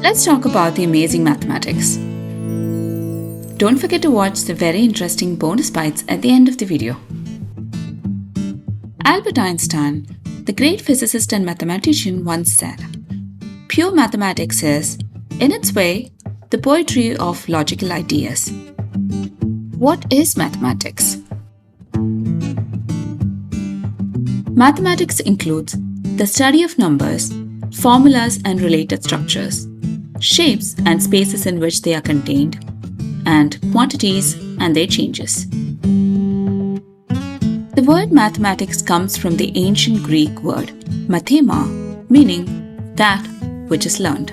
Let's talk about the amazing mathematics. Don't forget to watch the very interesting bonus bites at the end of the video. Albert Einstein, the great physicist and mathematician, once said, "Pure mathematics is, in its way, the poetry of logical ideas." What is mathematics? Mathematics includes the study of numbers, formulas and related structures, shapes and spaces in which they are contained, and quantities and their changes. The word mathematics comes from the ancient Greek word mathema, meaning that which is learned.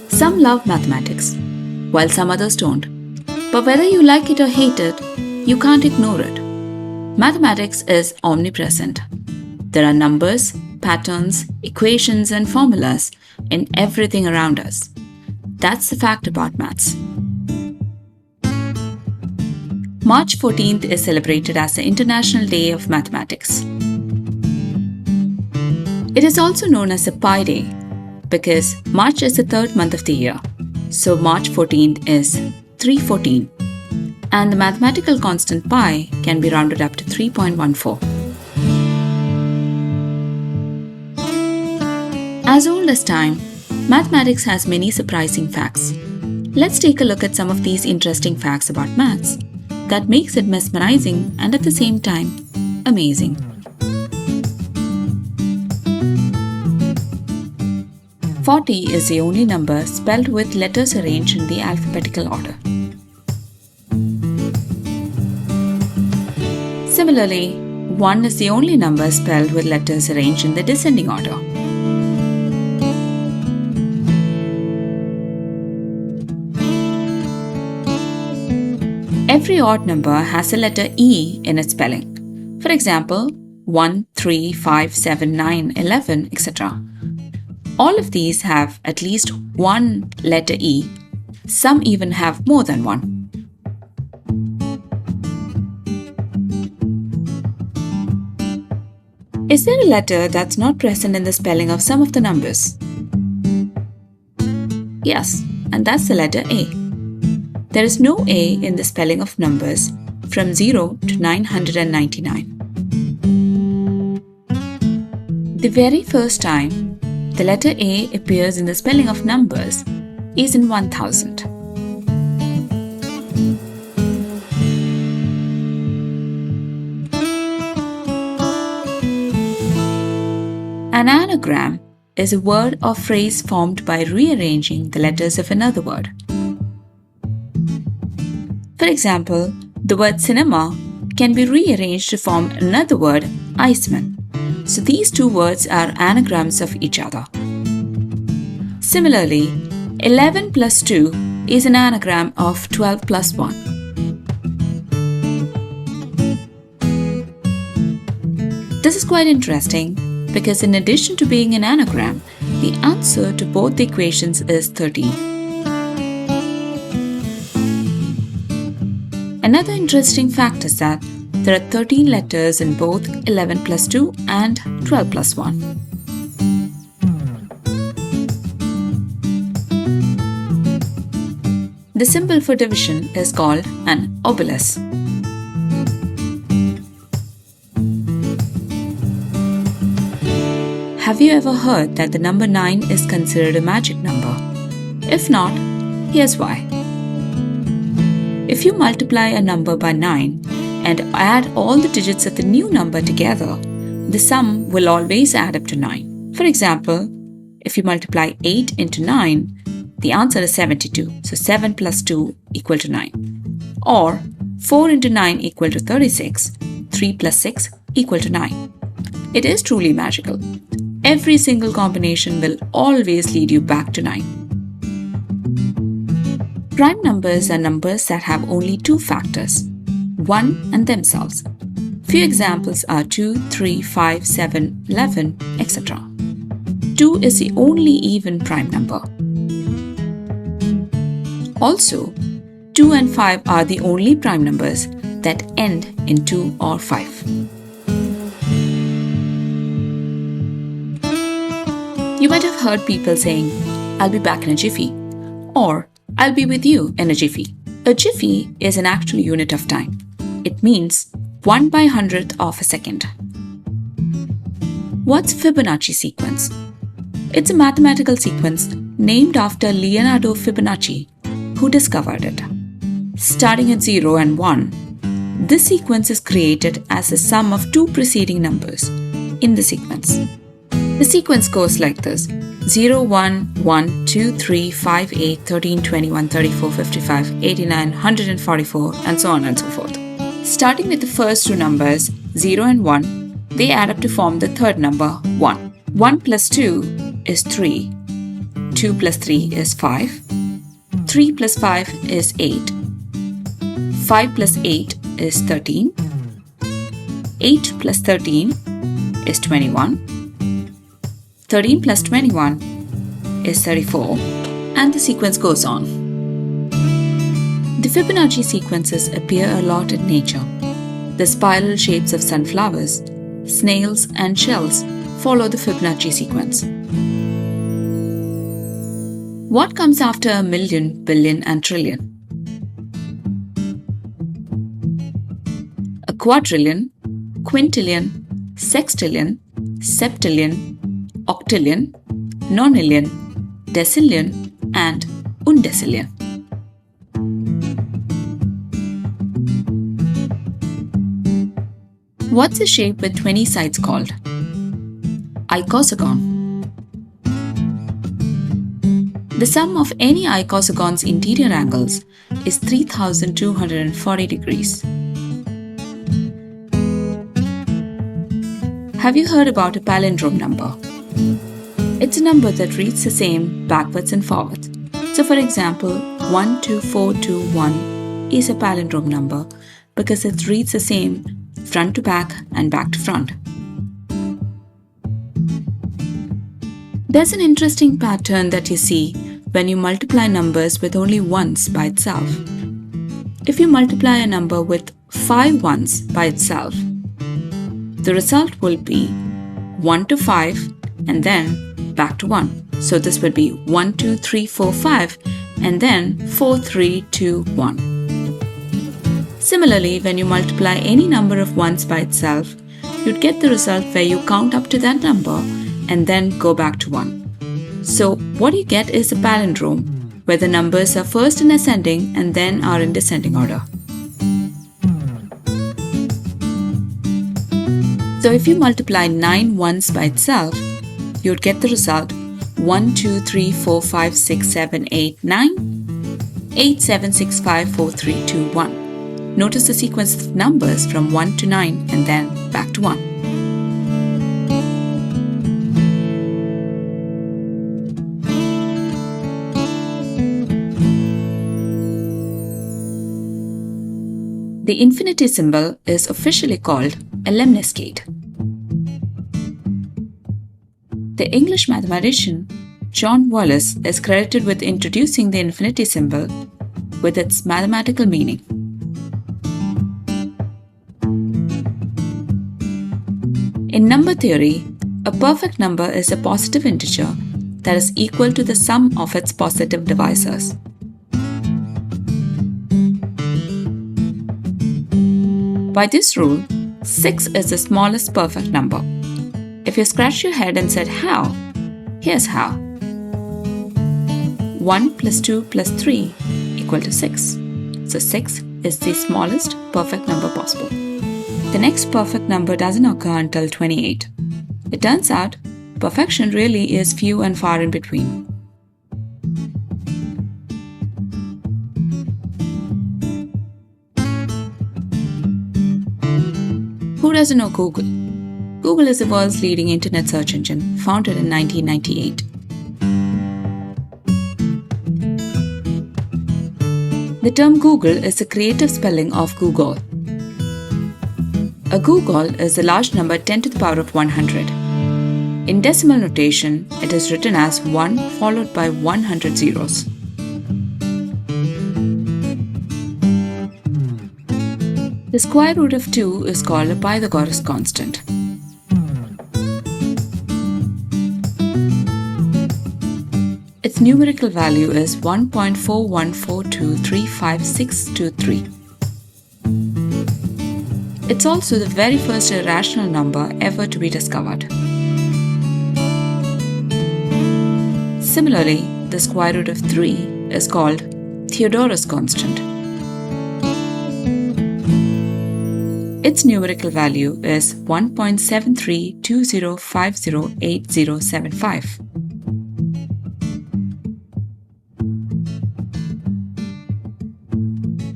Some love mathematics, while some others don't. But whether you like it or hate it, you can't ignore it. Mathematics is omnipresent. There are numbers, patterns, equations, and formulas in everything around us. That's the fact about maths. March 14th is celebrated as the International Day of Mathematics. It is also known as a Pi Day because March is the third month of the year, so March 14th is 314, and the mathematical constant pi can be rounded up to 3.14. As old as time, mathematics has many surprising facts. Let's take a look at some of these interesting facts about maths that makes it mesmerizing and at the same time amazing. 40 is the only number spelled with letters arranged in the alphabetical order. Similarly, 1 is the only number spelled with letters arranged in the descending order. Every odd number has a letter E in its spelling. For example, 1, 3, 5, 7, 9, 11, etc. All of these have at least one letter E. Some even have more than one. Is there a letter that's not present in the spelling of some of the numbers? Yes, and that's the letter A. There is no A in the spelling of numbers from 0 to 999. The very first time the letter A appears in the spelling of numbers is in 1000. An anagram is a word or phrase formed by rearranging the letters of another word. For example, the word cinema can be rearranged to form another word, Iceman. So these two words are anagrams of each other. Similarly, 11 plus 2 is an anagram of 12 plus 1. This is quite interesting because in addition to being an anagram, the answer to both the equations is 13. Another interesting fact is that there are 13 letters in both 11 plus 2 and 12 plus 1. The symbol for division is called an obelisk. Have you ever heard that the number 9 is considered a magic number? If not, here's why. If you multiply a number by 9 and add all the digits of the new number together, the sum will always add up to 9. For example, if you multiply 8 into 9, the answer is 72. So 7 plus 2 equal to 9. Or 4 into 9 equal to 36. 3 plus 6 equal to 9. It is truly magical. Every single combination will always lead you back to 9. Prime numbers are numbers that have only two factors, 1 and themselves. Few examples are 2, 3, 5, 7, 11, etc. 2 is the only even prime number. Also, 2 and 5 are the only prime numbers that end in 2 or 5. You might have heard people saying, "I'll be back in a jiffy," or "I'll be with you in a jiffy." A jiffy is an actual unit of time. It means 1/100th of a second. What's Fibonacci sequence? It's a mathematical sequence named after Leonardo Fibonacci, who discovered it. Starting at 0 and 1, this sequence is created as the sum of two preceding numbers in the sequence. The sequence goes like this: 0, 1, 1, 2, 3, 5, 8, 13, 21, 34, 55, 89, 144, and so on and so forth. Starting with the first two numbers, 0 and 1, they add up to form the third number, 1. 1 plus 2 is 3, 2 plus 3 is 5, 3 plus 5 is 8, 5 plus 8 is 13, 8 plus 13 is 21, 13 plus 21 is 34, and the sequence goes on. The Fibonacci sequences appear a lot in nature. The spiral shapes of sunflowers, snails, and shells follow the Fibonacci sequence. What comes after a million, billion, and trillion? A quadrillion, quintillion, sextillion, septillion, octillion, nonillion, decillion, and undecillion. What's a shape with 20 sides called? Icosagon. The sum of any icosagon's interior angles is 3,240 degrees. Have you heard about a palindrome number? It's a number that reads the same backwards and forwards. So for example, 12421 is a palindrome number because it reads the same front to back and back to front. There's an interesting pattern that you see when you multiply numbers with only ones by itself. If you multiply a number with 5 ones by itself, the result will be 1 to 5 and then back to 1. So this would be 1, 2, 3, 4, 5 and then 4, 3, 2, 1. Similarly, when you multiply any number of ones by itself, you'd get the result where you count up to that number and then go back to 1. So what you get is a palindrome where the numbers are first in ascending and then are in descending order. So if you multiply 9 ones by itself, you'd get the result 1, 2, 3, 4, 5, 6, 7, 8, 9, 8, 7, 6, 5, 4, 3, 2, 1. Notice the sequence of numbers from 1 to 9 and then back to 1. The infinity symbol is officially called a lemniscate. The English mathematician John Wallis is credited with introducing the infinity symbol with its mathematical meaning. In number theory, a perfect number is a positive integer that is equal to the sum of its positive divisors. By this rule, 6 is the smallest perfect number. If you scratch your head and said how, here's how. 1 plus 2 plus 3 equal to 6. So 6 is the smallest perfect number possible. The next perfect number doesn't occur until 28. It turns out, perfection really is few and far in between. Who doesn't know Google? Google is the world's leading internet search engine, founded in 1998. The term Google is the creative spelling of Google. A googol is a large number 10 to the power of 100. In decimal notation, it is written as 1 followed by 100 zeros. The square root of 2 is called a Pythagoras constant. Its numerical value is 1.414235623. It's also the very first irrational number ever to be discovered. Similarly, the square root of 3 is called Theodorus constant. Its numerical value is 1.7320508075.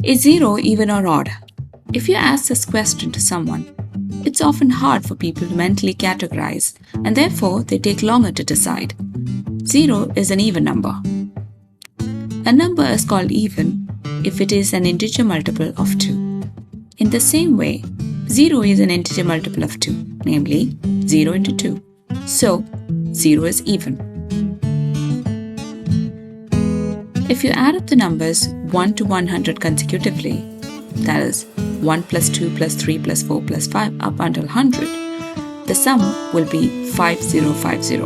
Is 0 even or odd? If you ask this question to someone, it's often hard for people to mentally categorize, and therefore they take longer to decide. 0 is an even number. A number is called even if it is an integer multiple of 2. In the same way, 0 is an integer multiple of 2, namely 0 into 2. So, 0 is even. If you add up the numbers 1 to 100 consecutively, that is 1 plus 2 plus 3 plus 4 plus 5 up until 100, the sum will be 5050.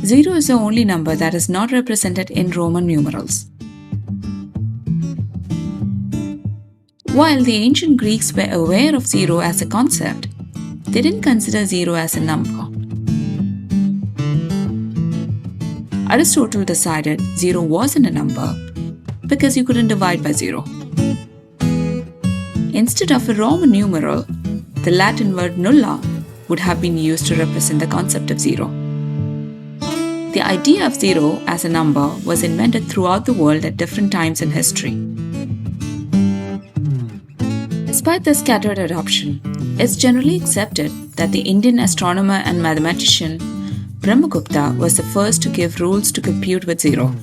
0 is the only number that is not represented in Roman numerals. While the ancient Greeks were aware of 0 as a concept, they didn't consider 0 as a number. Aristotle decided 0 wasn't a number because you couldn't divide by 0. Instead of a Roman numeral, the Latin word nulla would have been used to represent the concept of 0. The idea of 0 as a number was invented throughout the world at different times in history. Despite the scattered adoption, it's generally accepted that the Indian astronomer and mathematician Brahmagupta was the first to give rules to compute with 0.